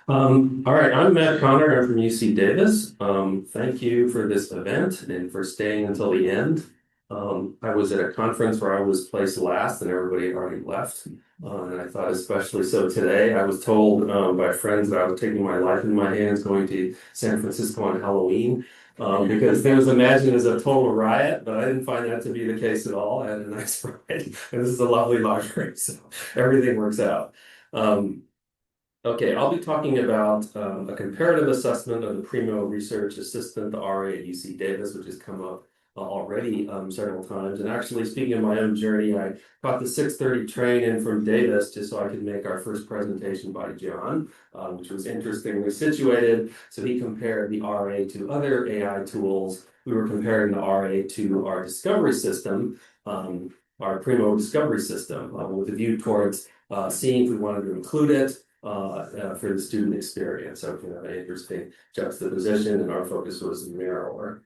All right, I'm Matt Connor. I'm from UC Davis. Thank you for this event and for staying until the end. I was at a conference where I was placed last and everybody had already left. And I thought especially so today. I was told by friends that I was taking my life in my hands going to San Francisco on Halloween because there was imagined as a total riot, but I didn't find that to be the case at all. I had a nice ride. And this is a lovely library, so everything works out. Okay, I'll be talking about a comparative assessment of the Primo Research Assistant, the RA at UC Davis, which has come up already several times. And actually, speaking of my own journey, I caught the 6:30 train in from Davis just so I could make our first presentation by John, which was interestingly situated. So he compared the RA to other AI tools. We were comparing the RA to our discovery system, our Primo Discovery System, with a view towards seeing if we wanted to include it for the student experience. So an interesting juxtaposition, and our focus was narrower.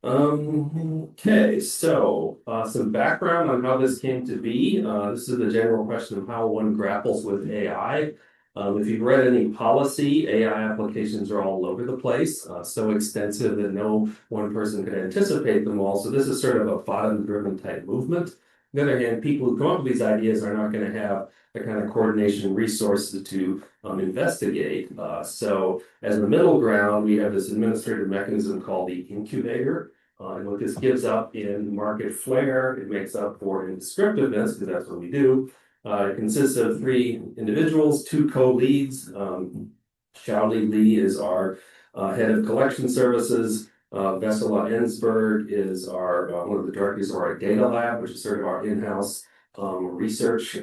Okay, so some background on how this came to be. This is the general question of how one grapples with AI. If you've read any policy, AI applications are all over the place, so extensive that no one person could anticipate them all. So this is sort of a bottom-driven type movement. On the other hand, people who come up with these ideas are not going to have the kind of coordination resources to investigate. So as the middle ground, we have this administrative mechanism called the incubator. And what this gives up in market flair, it makes up for in descriptiveness, because that's what we do. It consists of 3 individuals, 2 co-leads. Xiaoli Li is our head of collection services. Vesela Ensberg is our one of the directors of our data lab, which is sort of our in-house research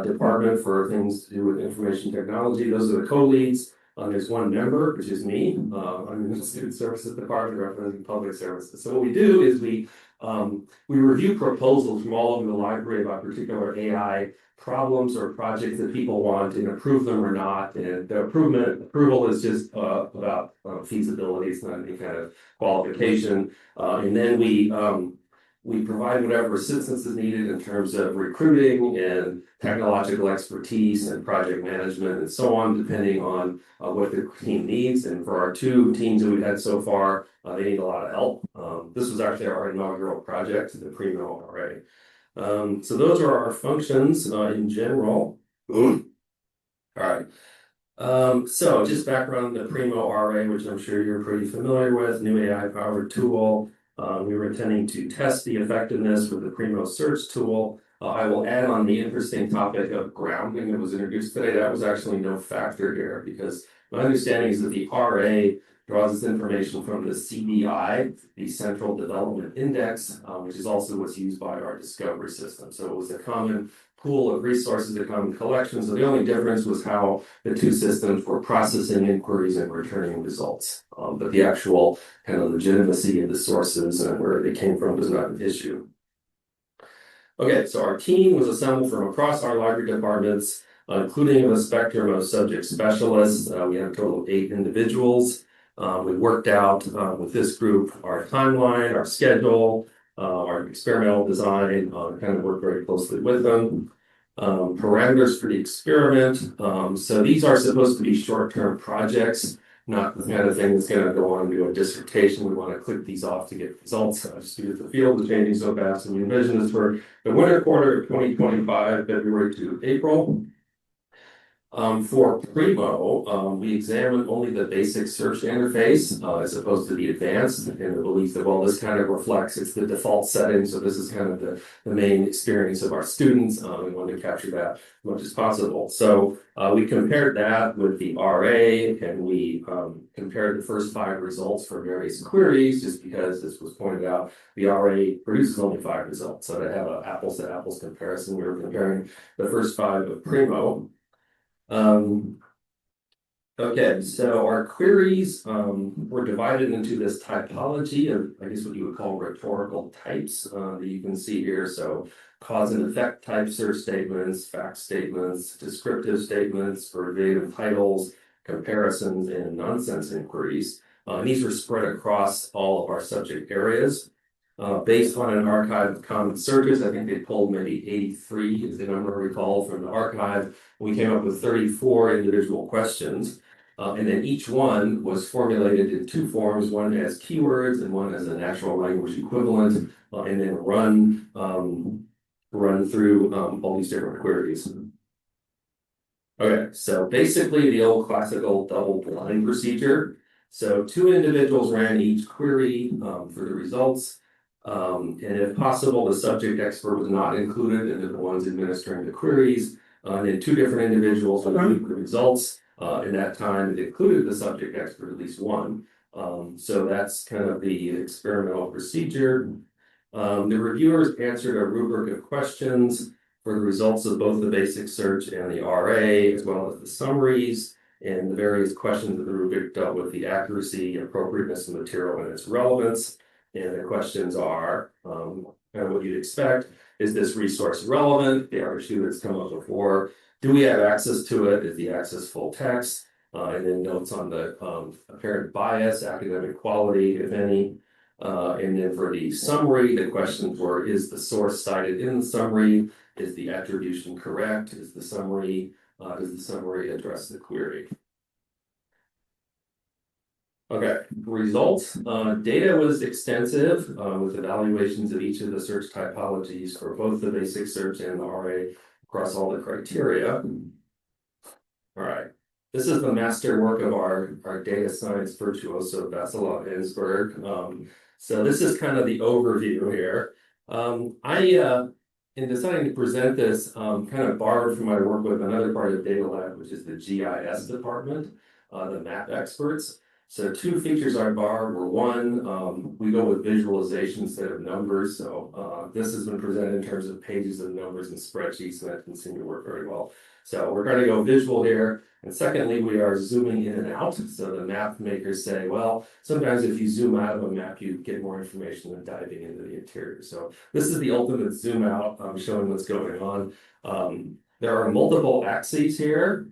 department for things to do with information technology. Those are the co-leads. There's one member, which is me. I'm in the Student Services Department representing public services. So what we do is we review proposals from all over the library about particular AI problems or projects that people want and approve them or not. And the approval is just about feasibility. It's not any kind of qualification. And then we provide whatever assistance is needed in terms of recruiting and technological expertise and project management and so on, depending on what the team needs. And for our 2 teams that we've had so far, they need a lot of help. This was actually our inaugural project, the Primo RA. So those are our functions in general. All right. So just background on the Primo RA, which I'm sure you're pretty familiar with, new AI-powered tool. We were intending to test the effectiveness with the Primo search tool. I will add on the interesting topic of grounding that was introduced today. That was actually no factor here because my understanding is that the RA draws its information from the CDI, the Central Development Index, which is also what's used by our discovery system. So it was a common pool of resources, a common collection. So the only difference was how the 2 systems were processing inquiries and returning results. But the actual kind of legitimacy of the sources and where they came from was not an issue. Okay, so our team was assembled from across our library departments, including a spectrum of subject specialists. We have a total of 8 individuals. We worked out with this group our timeline, our schedule, our experimental design, kind of worked very closely with them. Parameters for the experiment. So these are supposed to be short-term projects, not the kind of thing that's going to go on and do a dissertation. We want to click these off to get results, just because the field is changing so fast. And we envision this for the winter quarter of 2025, February to April. For Primo, we examined only the basic search interface as opposed to the advanced, in the belief that, well, this kind of reflects, it's the default setting, so this is kind of the main experience of our students. We want to capture that as much as possible. So we compared that with the RA, and we compared the first 5 results for various queries, just because this was pointed out, the RA produces only 5 results. So to have an apples-to-apples comparison, we were comparing the first 5 of Primo. Okay, so our queries were divided into this typology of, I guess, what you would call rhetorical types that you can see here. So cause and effect type search statements, fact statements, descriptive statements, verbatim titles, comparisons, and nonsense inquiries. And these were spread across all of our subject areas. based on an archive of common searches. I think they pulled maybe 83, if I recall, from the archive. We came up with 34 individual questions. And then each one was formulated in two forms, one as keywords and one as a natural language equivalent, and then run through all these different queries. Okay, so basically the old classical double-blind procedure. So two individuals ran each query for the results. And if possible, the subject expert was not included in the ones administering the queries. And then two different individuals reviewed the results. In that time, it included the subject expert, at least one. So that's kind of the experimental procedure. The reviewers answered a rubric of questions for the results of both the basic search and the RA, as well as the summaries. And the various questions of the rubric dealt with the accuracy, appropriateness of material, and its relevance. And the questions are kind of what you'd expect. Is this resource relevant? The other two that's come up before. Do we have access to it? Is the access full text? And then notes on the apparent bias, academic quality, if any. And then for the summary, the questions were, is the source cited in the summary? Is the attribution correct? Does the summary address the query? Okay, results. Data was extensive with evaluations of each of the search typologies for both the basic search and the RA across all the criteria. All right, this is the master work of our data science virtuoso, Vasilov Ensberg. So this is kind of the overview here. In deciding to present this, kind of borrowed from my work with another part of Data Lab, which is the GIS department, the map experts. So two features I borrowed were one, we go with visualization instead of numbers. So this has been presented in terms of pages of numbers and spreadsheets, and that didn't seem to work very well. So we're going to go visual here. And secondly, we are zooming in and out. So the map makers say, well, sometimes if you zoom out of a map, you get more information than diving into the interior. So this is the ultimate zoom out, showing what's going on. There are multiple axes here.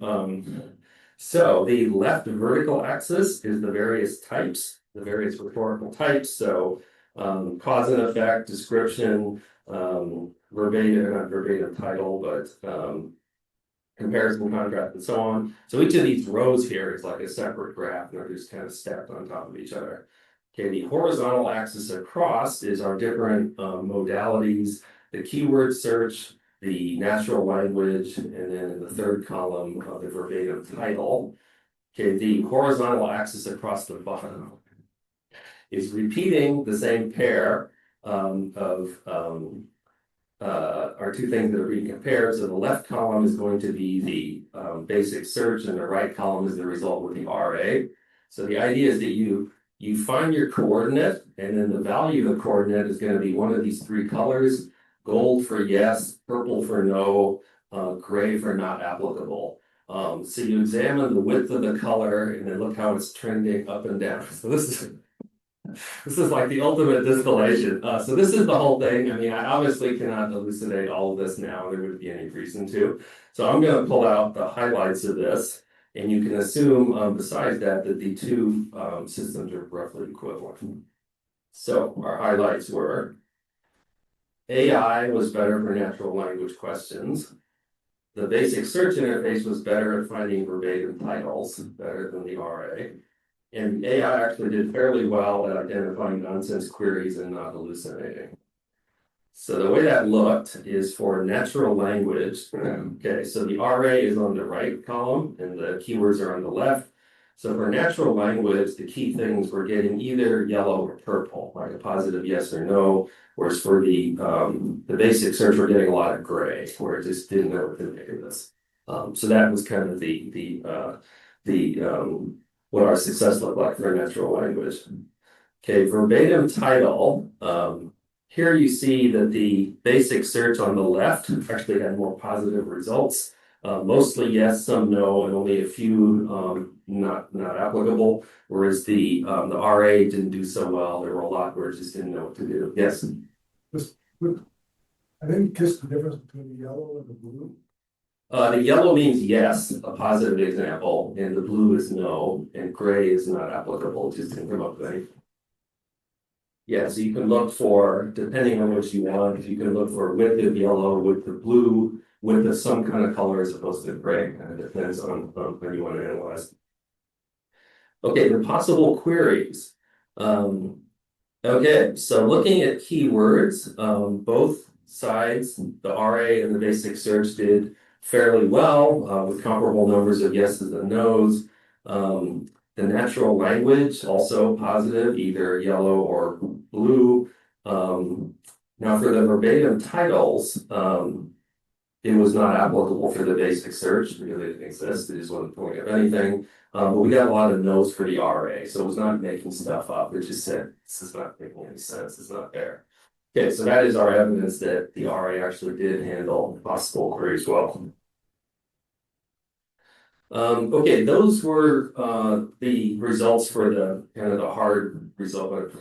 So the left vertical axis is the various types, the various rhetorical types. So cause and effect, description, verbatim, not verbatim title, but comparison, contrast, and so on. So each of these rows here is like a separate graph, and they're just kind of stacked on top of each other. Okay, the horizontal axis across is our different modalities, the keyword search, the natural language, and then in the third column, the verbatim title. Okay, the horizontal axis across the bottom is repeating the same pair are two things that are being compared. So the left column is going to be the basic search, and the right column is the result with the RA. So the idea is that you find your coordinate, and then the value of the coordinate is going to be one of these three colors: gold for yes, purple for no, gray for not applicable. So you examine the width of the color, and then look how it's trending up and down. So this is like the ultimate distillation. So this is the whole thing. I mean, I obviously cannot elucidate all of this now. There wouldn't be any reason to. So I'm going to pull out the highlights of this, and you can assume, besides that the two systems are roughly equivalent. So our highlights were: AI was better for natural language questions. The basic search interface was better at finding verbatim titles, better than the RA. And AI actually did fairly well at identifying nonsense queries and not hallucinating. So the way that looked is for natural language. Okay, so the RA is on the right column and the keywords are on the left. So for natural language, the key things were getting either yellow or purple, like a positive yes or no. Whereas for the basic search, we're getting a lot of gray, where it just didn't know what to make of this. So that was kind of what our success looked like for natural language. Okay, verbatim title. Here you see that the basic search on the left actually had more positive results. Mostly yes, some no, and only a few not applicable. Whereas the RA didn't do so well. There were a lot where it just didn't know what to do. Yes. I didn't catch the difference between the yellow and the blue. The yellow means yes, a positive example, and the blue is no, and gray is not applicable. Just didn't come up with anything. Yeah, so you can look for, depending on what you want, you can look for width of yellow, width of blue, width of some kind of color as opposed to gray. Kind of depends on how you want to analyze. Okay, the possible queries. Okay, so looking at keywords, both sides, the RA and the basic search did fairly well with comparable numbers of yeses and nos. The natural language also positive, either yellow or blue. Now for the verbatim titles, it was not applicable for the basic search because it didn't exist. It just wasn't pulling up anything. But we got a lot of no's for the RA, so it was not making stuff up. It just said, this is not making any sense. It's not there. Okay, so that is our evidence that the RA actually did handle possible queries well. Okay, those were the results for the kind of the hard result.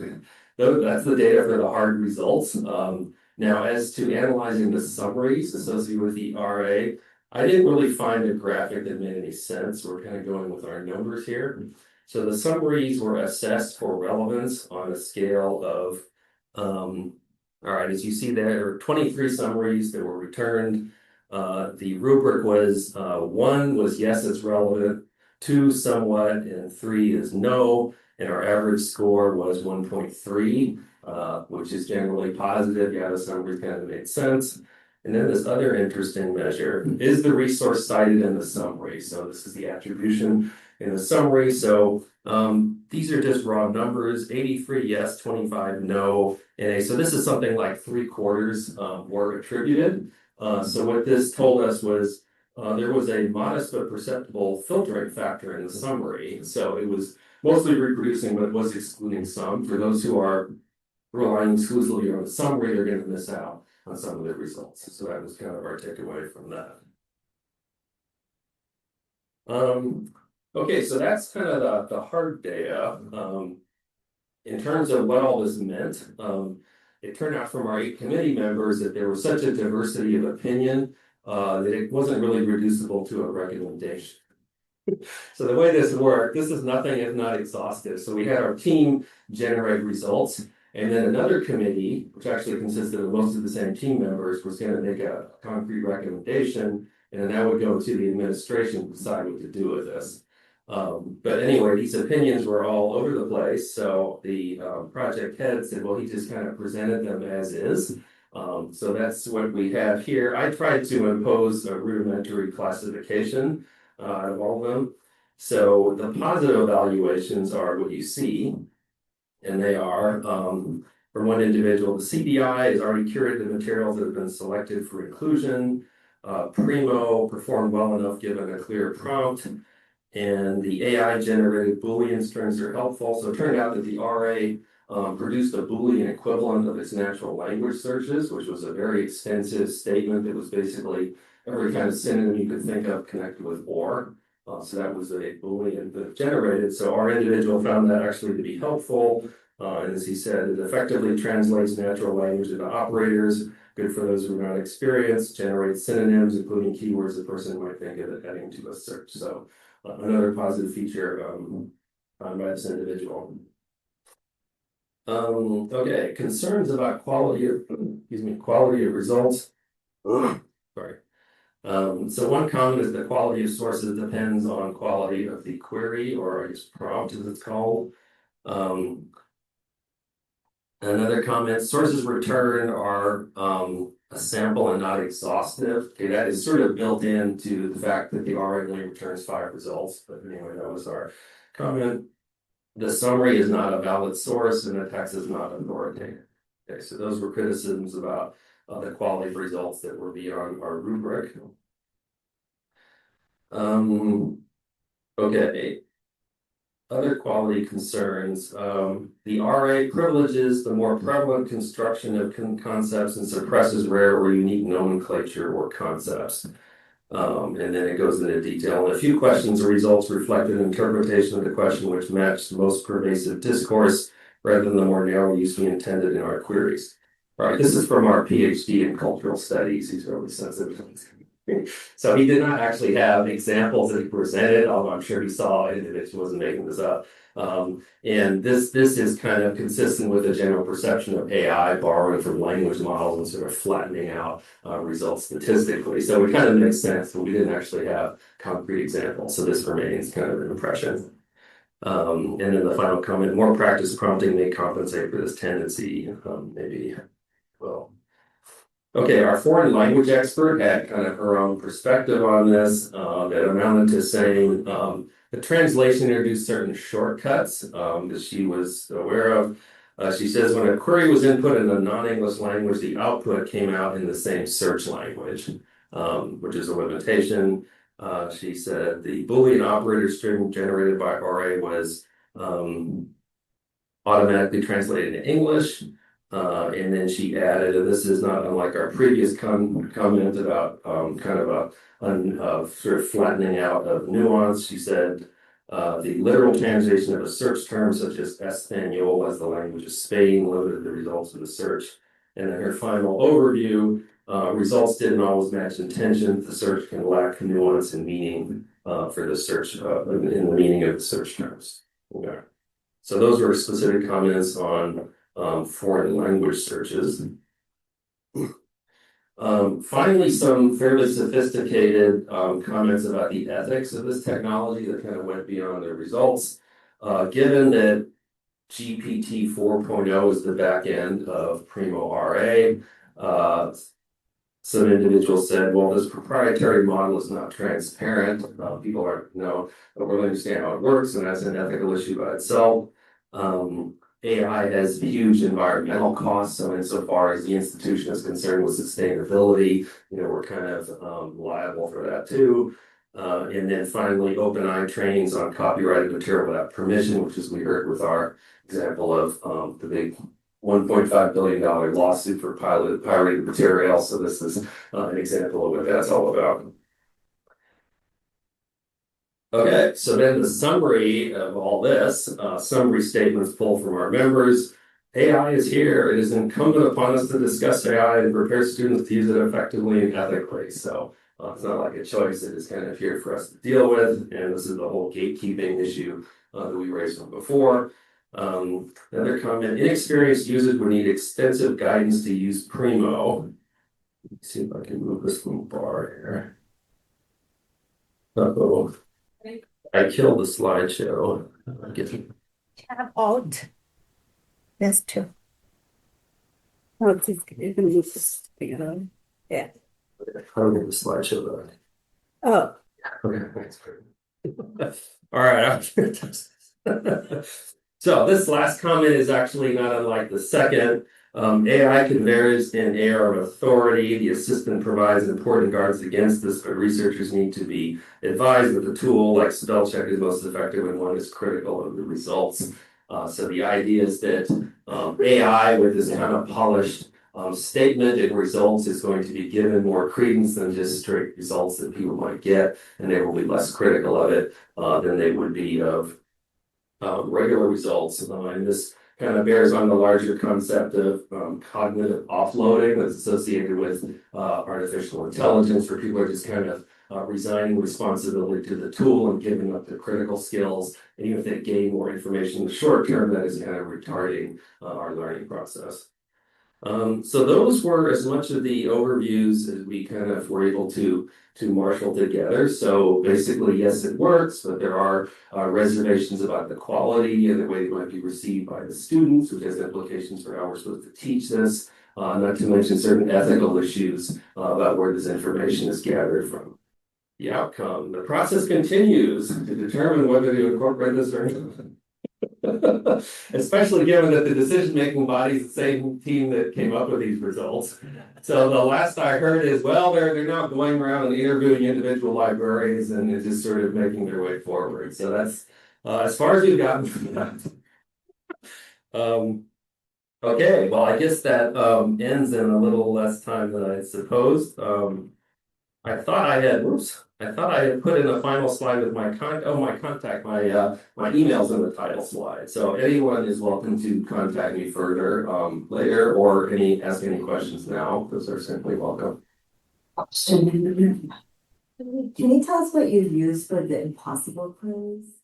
That's the data for the hard results. Now, as to analyzing the summaries associated with the RA, I didn't really find a graphic that made any sense. We're kind of going with our numbers here. So the summaries were assessed for relevance on a scale of, all right, as you see there are 23 summaries that were returned. The rubric was 1 was yes, it's relevant, 2 somewhat, and 3 is no. And our average score was 1.3, which is generally positive. Yeah, the summary kind of made sense. And then this other interesting measure is the resource cited in the summary. So this is the attribution in the summary. So these are just raw numbers, 83 yes, 25 no. And so this is something like 3/4 were attributed. So what this told us was there was a modest but perceptible filtering factor in the summary. So it was mostly reproducing, but it was excluding some. For those who are relying exclusively on the summary, they're going to miss out on some of the results. So that was kind of our takeaway from that. Okay, so that's kind of the hard data. In terms of what all this meant, it turned out from our 8 committee members that there was such a diversity of opinion that it wasn't really reducible to a recommendation. So the way this worked, this is nothing if not exhaustive. So we had our team generate results, and then another committee, which actually consisted of most of the same team members, was going to make a concrete recommendation, and then that would go to the administration to decide what to do with this. But anyway, these opinions were all over the place. So the project head said, well, he just kind of presented them as is. So that's what we have here. I tried to impose a rudimentary classification out of all of them. So the positive evaluations are what you see, and they are for one individual, the CBI has already curated the materials that have been selected for inclusion. Primo performed well enough given a clear prompt. And the AI generated Boolean strings are helpful. So it turned out that the RA produced a Boolean equivalent of its natural language searches, which was a very extensive statement that was basically every kind of synonym you could think of connected with or. So that was a Boolean that generated. So our individual found that actually to be helpful. And as he said, it effectively translates natural language into operators. Good for those who are not experienced, generates synonyms, including keywords a person might think of adding to a search. So another positive feature found by this individual. Okay, concerns about quality of results. Sorry. So one comment is the quality of sources depends on quality of the query, or I guess prompt as it's called. Another comment, sources returned are a sample and not exhaustive. Okay, that is sort of built into the fact that the RA only returns 5 results. But anyway, that was our comment. The summary is not a valid source and the text is not authoritative. Okay, so those were criticisms about the quality of results that were beyond our rubric. Okay. Other quality concerns. The RA privileges the more prevalent construction of concepts and suppresses rare or unique nomenclature or concepts. And then it goes into detail. And a few questions or results reflected an interpretation of the question which matched the most pervasive discourse rather than the more narrow use we intended in our queries. All right, this is from our PhD in cultural studies. He's really sensitive. So he did not actually have examples that he presented, although I'm sure he saw it, and he wasn't making this up. And this is kind of consistent with the general perception of AI borrowing from language models and sort of flattening out results statistically. So it kind of makes sense, but we didn't actually have concrete examples. So this remains kind of an impression. And then the final comment, more practice prompting may compensate for this tendency. Maybe, well, okay, our foreign language expert had kind of her own perspective on this that amounted to saying the translation introduced certain shortcuts that she was aware of. She says when a query was input in a non-English language, the output came out in the same search language, which is a limitation. She said the Boolean operator string generated by RA was automatically translated into English. And then she added, and this is not unlike our previous comment about kind of a sort of flattening out of nuance. She said the literal translation of a search term such as Espanol as the language of Spain limited the results of the search. And then her final overview, results didn't always match intention. The search can lack nuance and meaning for the search in the meaning of the search terms. Okay. So those were specific comments on foreign language searches. Finally, some fairly sophisticated comments about the ethics of this technology that kind of went beyond the results. Given that GPT 4.0 is the back end of Primo RA, some individuals said, well, this proprietary model is not transparent. People don't really understand how it works, and that's an ethical issue by itself. AI has huge environmental costs, so insofar as the institution is concerned with sustainability, we're kind of liable for that too. And then finally, OpenAI trains on copyrighted material without permission, which is we heard with our example of the big $1.5 billion lawsuit for pirated material. So this is an example of what that's all about. Okay, so then the summary of all this, summary statements pulled from our members. AI is here. It is incumbent upon us to discuss AI and prepare students to use it effectively and ethically. So it's not like a choice. It is kind of here for us to deal with. And this is the whole gatekeeping issue that we raised from before. Another comment, inexperienced users would need extensive guidance to use Primo. Let's see if I can move this little bar here. Uh-oh. I killed the slideshow. Tab Alt. That's two. Oh, it's going to move this together. Yeah. How do I get the slideshow back? Oh. Okay, thanks. All right. So this last comment is actually not unlike the second. AI conveys an air of authority. The assistant provides important guards against this, but researchers need to be advised that the tool, like spell check, is most effective when one is critical of the results. So the idea is that AI, with this kind of polished statement and results, is going to be given more credence than just straight results that people might get, and they will be less critical of it than they would be of regular results. And this kind of bears on the larger concept of cognitive offloading that's associated with artificial intelligence, where people are just kind of resigning responsibility to the tool and giving up their critical skills. And even if they gain more information in the short term, that is kind of retarding our learning process. So those were as much of the overviews as we kind of were able to marshal together. So basically, yes, it works, but there are reservations about the quality and the way it might be received by the students, which has implications for how we're supposed to teach this, not to mention certain ethical issues about where this information is gathered from. The outcome, the process continues to determine whether to incorporate this or not. Especially given that the decision-making body is the same team that came up with these results. So the last I heard is, well, they're now going around and interviewing individual librarians and they're just sort of making their way forward. So that's as far as we've gotten from that. Okay, well, I guess that ends in a little less time than I supposed. I thought I had put in the final slide with my contact, my emails in the title slide. So anyone is welcome to contact me further later or ask any questions now. Those are simply welcome. Can you tell us what you used for the impossible quiz?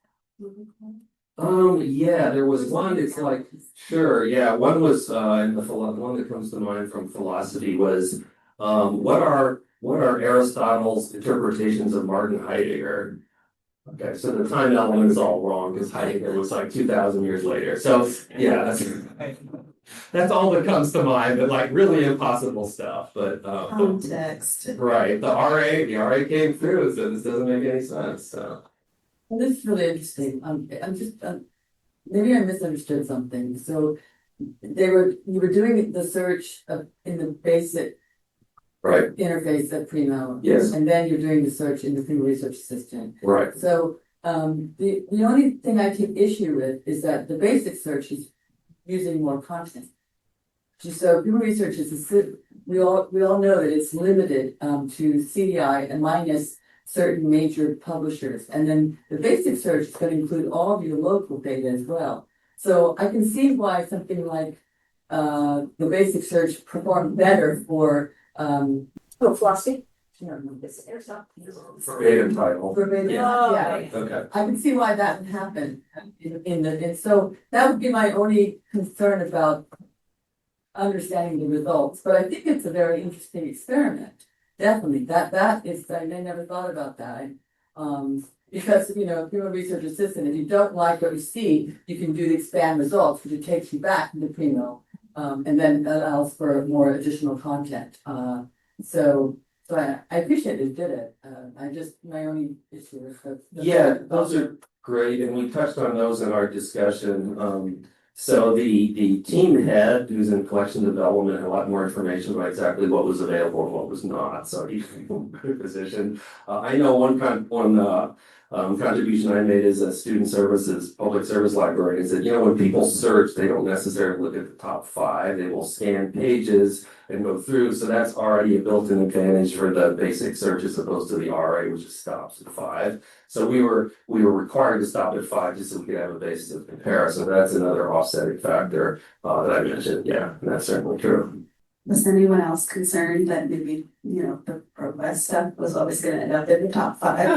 Yeah, there was one, it's like, sure, yeah, one was, and one that comes to mind from philosophy was, what are Aristotle's interpretations of Martin Heidegger? Okay, so the time element is all wrong, because Heidegger was like 2,000 years later, so, yeah, that's all that comes to mind, but like really impossible stuff, but, Context. right, the RA came through, so this doesn't make any sense, so. Well, this is really interesting. I'm just, maybe I misunderstood something. So you were doing the search in the basic Right, interface at Primo. Yes. And then you're doing the search in the Primo Research System. right, So the only thing I take issue with is that the basic search is using more content. So Primo Research we all know that it's limited to CDI and minus certain major publishers. And then the basic search is going to include all of your local data as well. So I can see why something like the basic search performed better for philosophy. verbatim title. verbatim. Oh, Yeah. Okay. I can see why that would happen and so that would be my only concern about understanding the results. But I think it's a very interesting experiment. Definitely. That is, I never thought about that. Because, Primo Research Assistant, if you don't like what you see, you can do the expand results, which takes you back to the Primo, and then allows for more additional content. So I appreciate it, did it. My only issue is that. Yeah, those are great, and we touched on those in our discussion. So the team head, who's in collection development, had a lot more information about exactly what was available and what was not. So he's in a good position. I know one contribution I made as a student services, public service librarian is that, when people search, they don't necessarily look at the top 5. They will scan pages and go through. So that's already a built-in advantage for the basic search as opposed to the RA, which just stops at 5. So we were required to stop at 5 just so we could have a basis of comparison. That's another offsetting factor that I mentioned. Yeah, and that's certainly true. Was anyone else concerned that maybe, the ProQuest stuff was always going to end up in the top 5?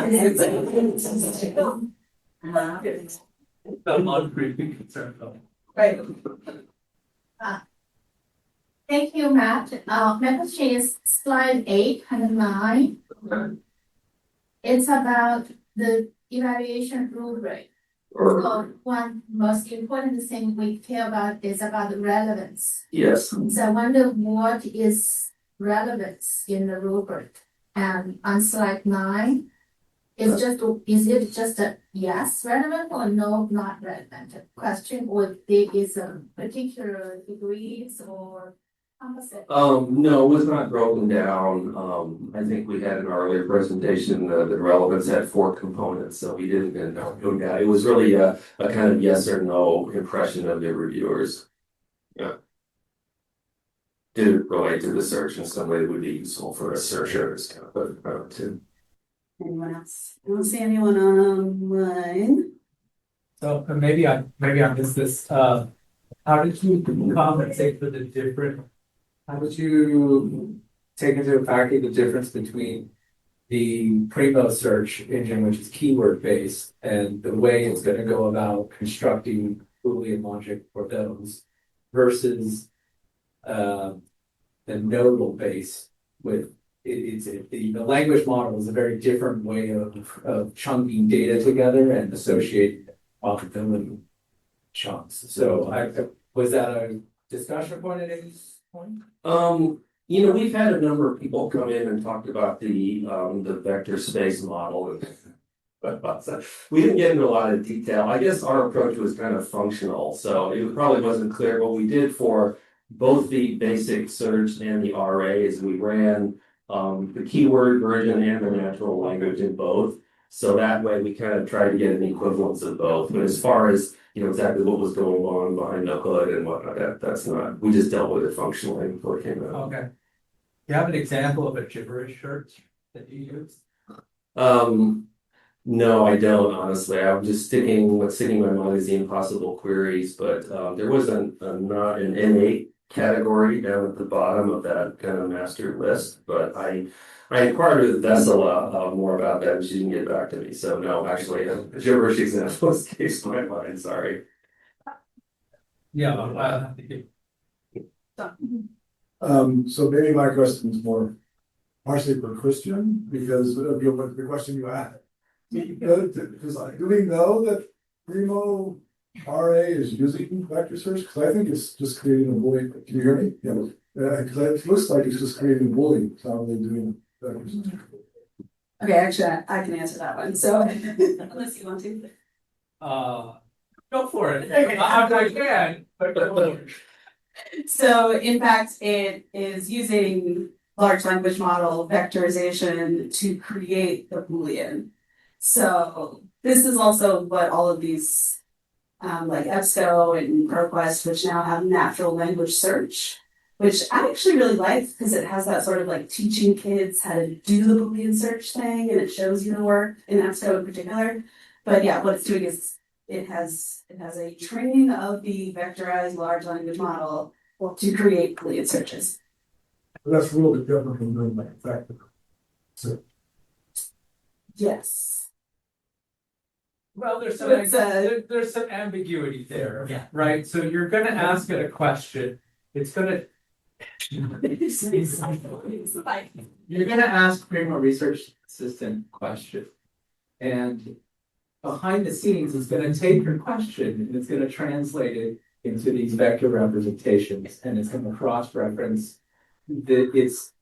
I'm not really concerned though. Right. Thank you, Matt. My question is slide 8 and 9. It's about the evaluation rubric. So one most important thing we care about is about the relevance. Yes. So I wonder what is relevance in the rubric. And on slide 9, is it just a yes relevant or no not relevant question, or there is a particular degrees or opposite? No, it was not broken down. I think we had an earlier presentation, the relevance had 4 components, so we didn't end up doing that. It was really a kind of yes or no impression of the reviewers. Yeah. Did it relate to the search in some way that would be useful for a searcher? Is kind of what it wrote to. Anyone else? I don't see anyone online. So maybe I missed this. How did you compensate for the different? How did you take into account the difference between the Primo search engine, which is keyword based, and the way it's going to go about constructing Boolean logic for those, versus the nodal base with the language model is a very different way of chunking data together and associating probability chunks. So was that a discussion point at any point? We've had a number of people come in and talked about the vector space model. We didn't get into a lot of detail. I guess our approach was kind of functional, so it probably wasn't clear. What we did for both the basic search and the RA is we ran the keyword version and the natural language in both. So that way we kind of tried to get an equivalence of both. But as far as exactly what was going on behind the hood and whatnot, that's not. We just dealt with it functionally before it came out. Okay. Do you have an example of a gibberish search that you used? No, I don't, honestly. I'm just what's sticking in my mind is the impossible queries, but there was not an innate category down at the bottom of that kind of master list, but I inquired with Vessela more about that, and she didn't get back to me. So no, actually, a gibberish example escapes my mind. Sorry. Yeah. So maybe my question is more partially for Christian, because of the question you asked. Because do we know that Primo RA is using vector search? Because I think it's just creating a Boolean. Can you hear me? Yeah. Because it looks like it's just creating a Boolean. It's not really doing vector search. Okay, actually, I can answer that one, so unless you want to. Go for it. I can, but go for it. So in fact, it is using large language model vectorization to create the Boolean. So this is also what all of these like EBSCO and ProQuest, which now have natural language search, which I actually really like because it has that sort of like teaching kids how to do the Boolean search thing, and it shows you the work in EBSCO in particular. But yeah, what it's doing is it has a training of the vectorized large language model to create Boolean searches. That's really different from doing like vector. So Yes. Well, there's some, It's, there's some ambiguity there, right? So you're gonna ask it a question, it's gonna. You're gonna ask Primo Research System a question. And behind the scenes, it's gonna take your question and it's gonna translate it into these vector representations, and it's gonna cross-reference it's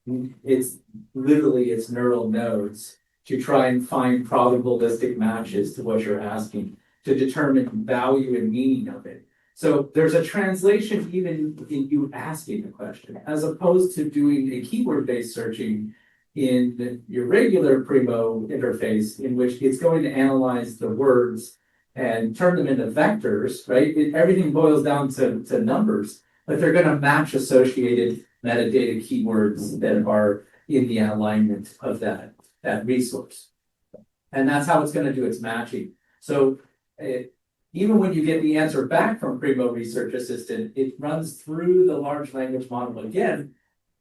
literally its neural nodes to try and find probabilistic matches to what you're asking to determine value and meaning of it. So there's a translation even in you asking a question, as opposed to doing a keyword-based searching in your regular Primo interface, in which it's going to analyze the words and turn them into vectors, right? Everything boils down to numbers, but they're going to match associated metadata keywords that are in the alignment of that resource. And that's how it's going to do its matching. So even when you get the answer back from Primo Research Assistant, it runs through the large language model again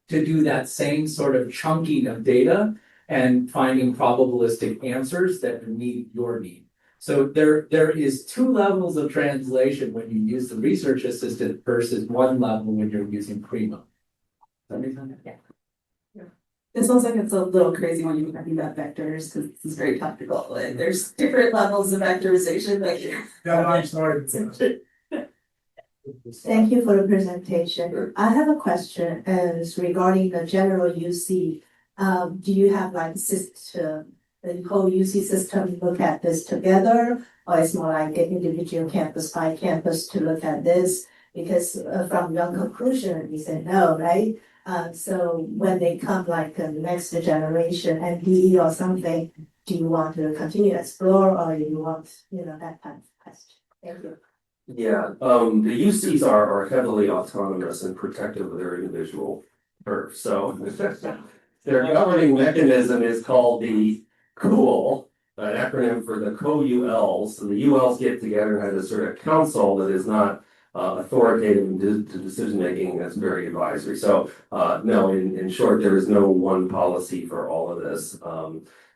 to do that same sort of chunking of data and finding probabilistic answers that meet your need. So there is two levels of translation when you use the Research Assistant versus one level when you're using Primo. Does that make sense? Yeah. It sounds like it's a little crazy when you're talking about vectors because this is very technical. Like, there's different levels of vectorization. yeah, I'm sorry. Thank you for the presentation. I have a question as regarding the general UC. Do you have like system, the whole UC system look at this together, or it's more like an individual campus by campus to look at this? Because from your conclusion, you said no, right? So when they come like the next generation NPE or something, do you want to continue to explore, or you want, that kind of question? Thank you. Yeah, the UCs are heavily autonomous and protective of their individual turf. So their governing mechanism is called the COUL, an acronym for the co-ULs. So the ULs get together and have a sort of council that is not authoritative to decision making. That's very advisory. So no, in short, there is no one policy for all of this.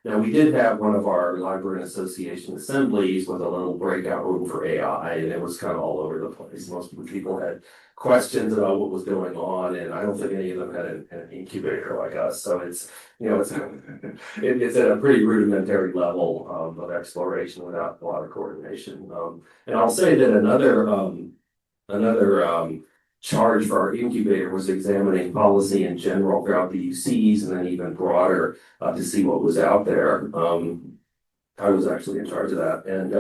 Now, we did have one of our library association assemblies with a little breakout room for AI, and it was kind of all over the place. Most people had questions about what was going on, and I don't think any of them had an incubator like us. So it's it's at a pretty rudimentary level of exploration without a lot of coordination. And I'll say that another charge for our incubator was examining policy in general throughout the UCs and then even broader to see what was out there. I was actually in charge of that. And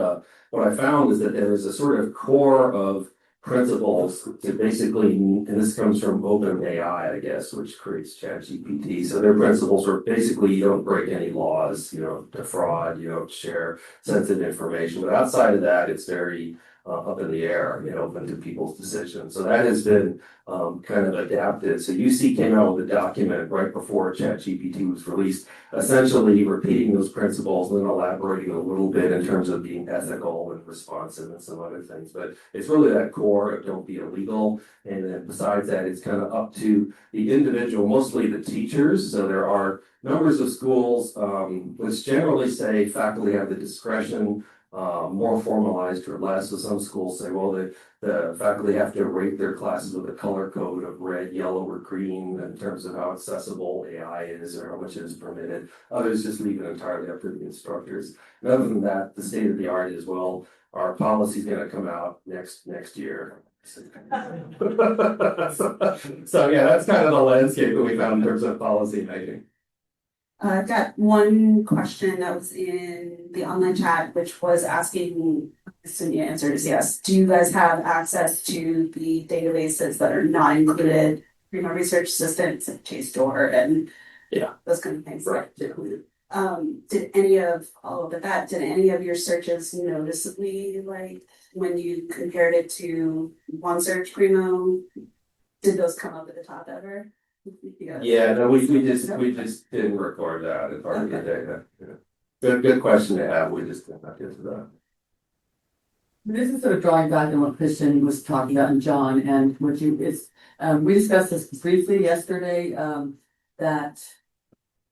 what I found is that there is a sort of core of principles to basically, and this comes from OpenAI, I guess, which creates ChatGPT. So their principles are basically you don't break any laws, you don't defraud, you don't share sensitive information. But outside of that, it's very up in the air, open to people's decisions. So that has been kind of adapted. So UC came out with a document right before ChatGPT was released, essentially repeating those principles and then elaborating a little bit in terms of being ethical and responsive and some other things. But it's really that core of don't be illegal. And then besides that, it's kind of up to the individual, mostly the teachers. So there are numbers of schools which generally say faculty have the discretion, more formalized or less. So some schools say, well, the faculty have to rate their classes with a color code of red, yellow, or green in terms of how accessible AI is or how much is permitted. Others just leave it entirely up to the instructors. And other than that, the state of the art is, well, our policy is going to come out next year. So yeah, that's kind of the landscape that we found in terms of policy making. I've got one question that was in the online chat, which was asking, so the answer is yes. Do you guys have access to the databases that are not included? Primo Research System, JSTOR, and those kind of things. Right. Did any of your searches noticeably, like when you compared it to OneSearch Primo, did those come up at the top ever? Yeah, no, we just didn't record that as part of the data. Yeah. Good question to have. We just did not get to that. This is sort of drawing back on what Christian was talking about and John, and what we discussed this briefly yesterday, that,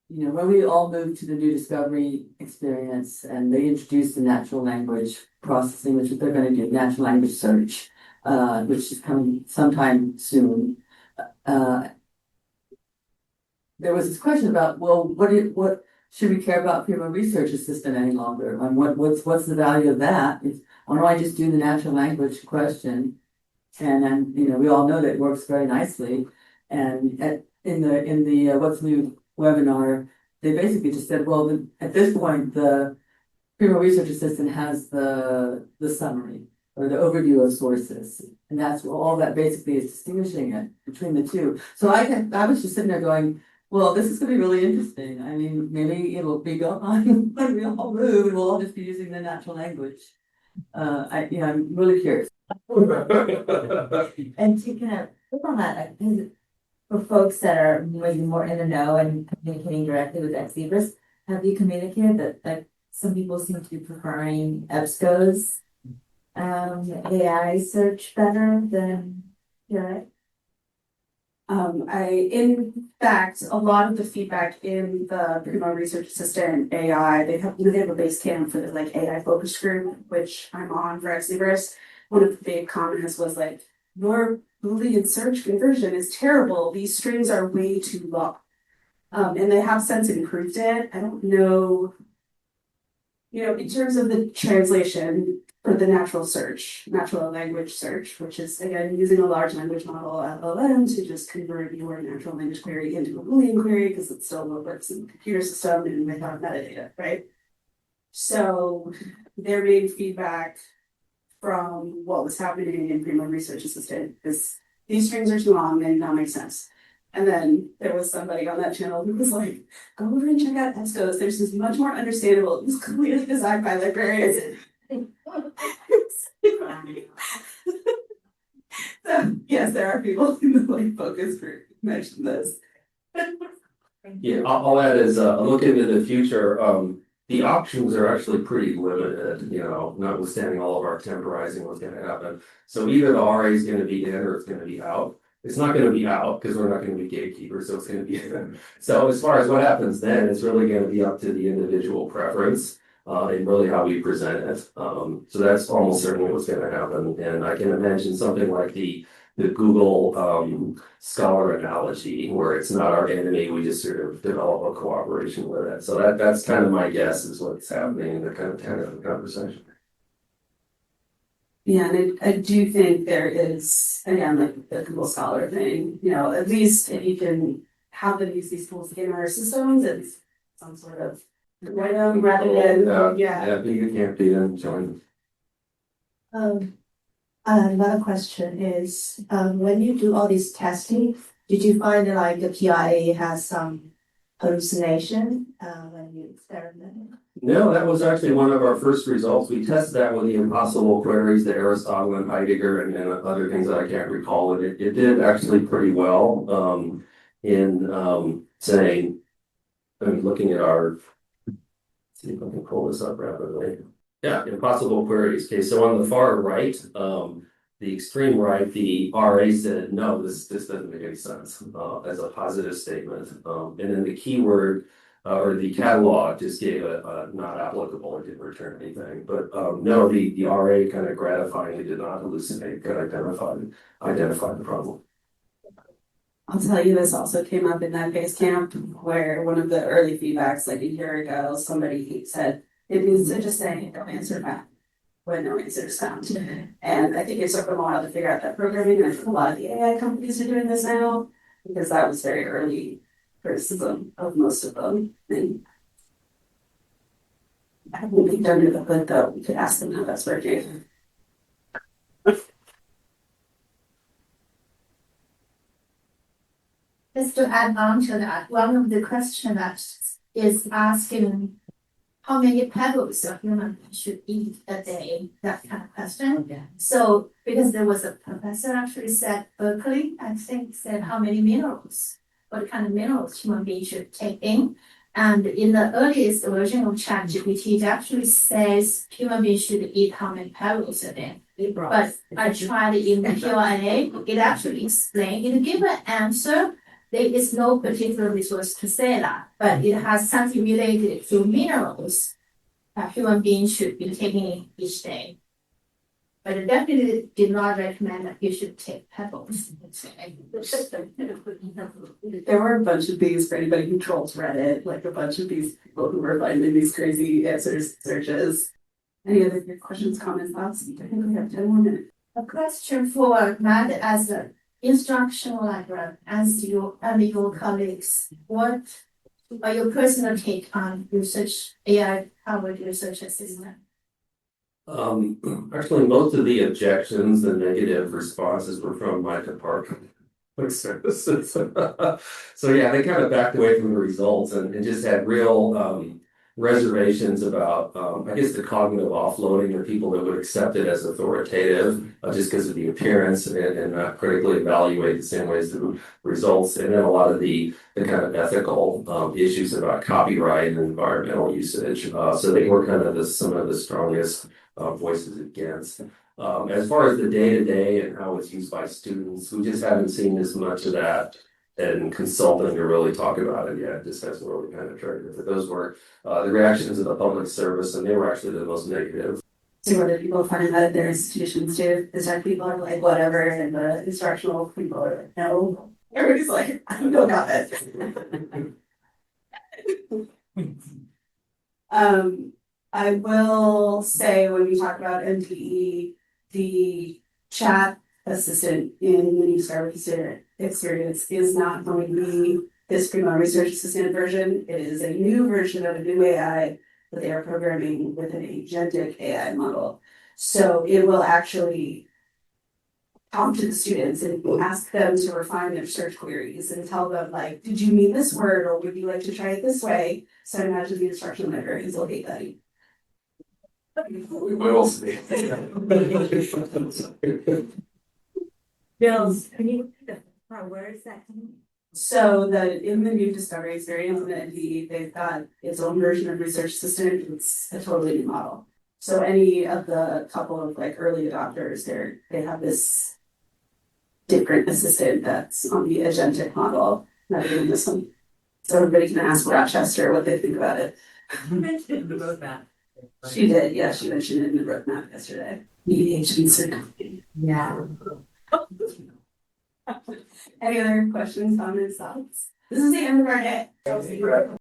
when we all moved to the new discovery experience and they introduced the natural language processing, which they're going to do natural language search, which is coming sometime soon. There was this question about, well, what should we care about Primo Research Assistant any longer? And what's the value of that? Why don't I just do the natural language question? And then, we all know that it works very nicely. And in the What's New webinar, they basically just said, well, at this point, the Primo Research Assistant has the summary or the overview of sources. And that's all that basically is distinguishing it between the two. So I was just sitting there going, well, this is going to be really interesting. I mean, maybe it'll be gone when we all move and we'll all just be using the natural language. I'm really curious. And to kind of flip on that, for folks that are maybe more in the know and communicating directly with ex-libris, have you communicated that like some people seem to be preferring EBSCO's AI search better than In fact, a lot of the feedback in the Primo Research Assistant AI, they have a base camp for the like AI focus group, which I'm on for ex-libris. One of the big comments was like, your Boolean search conversion is terrible. These strings are way too long. And they have since improved it. I don't know, in terms of the translation for the natural language search, which is again using a large language model LLM to just convert your natural language query into a Boolean query because it still works in the computer system and without metadata, right? So their main feedback from what was happening in Primo Research Assistant is these strings are too long and not make sense. And then there was somebody on that channel who was like, go over and check out EBSCO's. There's this much more understandable. It was clearly designed by librarians. So yes, there are people in the focus group who mentioned this. Yeah, I'll add as a look into the future. The options are actually pretty limited, notwithstanding all of our temporizing what's going to happen. So either the RA is going to be in or it's going to be out. It's not going to be out because we're not going to be gatekeepers, so it's going to be in. So as far as what happens then, it's really going to be up to the individual preference and really how we present it. So that's almost certainly what's going to happen. And I can imagine something like the Google Scholar analogy, where it's not our enemy, we just sort of develop a cooperation with it. So that's kind of my guess is what's happening in the kind of tenor of the conversation. Yeah, and I do think there is, again, like the Google Scholar thing, at least if you can have them use these tools in our systems, it's some sort of rather than, Yeah, you can't beat them, join. Another question is, when you do all this testing, did you find that like the PIA has some hallucination, when you experimented? No, that was actually one of our first results. We tested that with the impossible queries, the Aristotle and Heidegger, and then other things that I can't recall. And it did actually pretty well in saying, I mean, looking at our, see if I can pull this up rapidly. Yeah, impossible queries. Okay, so on the far right, the extreme right, the RA said, no, this doesn't make any sense as a positive statement. And then the keyword or the catalog just gave a not applicable, it didn't return anything. But no, the RA kind of gratifyingly did not hallucinate, could identify the problem. I'll tell you, this also came up in that base camp where one of the early feedbacks, like a year ago, somebody said, it means to just say, don't answer back when no answer is found. And I think it took them a while to figure out that programming. And I think a lot of the AI companies are doing this now because that was very early criticism of most of them. And I haven't peeked under the hood though. We could ask them how that's working. Just to add on to that, one of the questions is asking how many pebbles a human should eat a day, that kind of question. Okay. So, because there was a professor actually said, Berkeley, I think, said how many minerals, what kind of minerals human beings should take in. And in the earliest version of ChatGPT, it actually says human beings should eat how many pebbles a day. But I tried it in the Q&A, it actually explained, it give an answer. There is no particular resource to say that, but it has something related to minerals that human beings should be taking each day. But it definitely did not recommend that you should take pebbles. There were a bunch of these for anybody who trolls Reddit, like a bunch of these people who were finding these crazy answers, searches. Any other questions, comments, thoughts? I think we have 10 more minutes. A question for Matt as an instructional librarian, as you and your colleagues, what are your personal take on research, AI powered research assistant? Actually, most of the objections, the negative responses were from my department. Services. So yeah, they kind of backed away from the results and just had real reservations about, I guess, the cognitive offloading of people that would accept it as authoritative just because of the appearance and not critically evaluate the same ways the results. And then a lot of the kind of ethical issues about copyright and environmental usage. So they were kind of some of the strongest voices against. As far as the day-to-day and how it's used by students, we just haven't seen as much of that and consulting to really talk about it yet. It just hasn't really penetrated. But those were the reactions of the public service, and they were actually the most negative. So what do people find that at their institutions too? Is that people are like, whatever, and the instructional people are like, no. Everybody's like, I don't know about it. I will say when we talk about NDE, the chat assistant in the Discovery System experience is not going to be this Primo Research Assistant version. It is a new version of a new AI that they are programming with an agentic AI model. So it will actually talk to the students and ask them to refine their search queries and tell them, like, did you mean this word or would you like to try it this way? So I imagine the instruction librarians will hate that. We will see. Bills, can you, where is that coming? So in the new Discovery experience in the NDE, they've got its own version of Research Assistant. It's a totally new model. So any of the couple of like early adopters, they have this different assistant that's on the agentic model, not even this one. So everybody can ask Rochester what they think about it. You mentioned the roadmap. She did, yeah, she mentioned it in the roadmap yesterday. EHB. Yeah. Any other questions, comments, thoughts? This is the end of our day.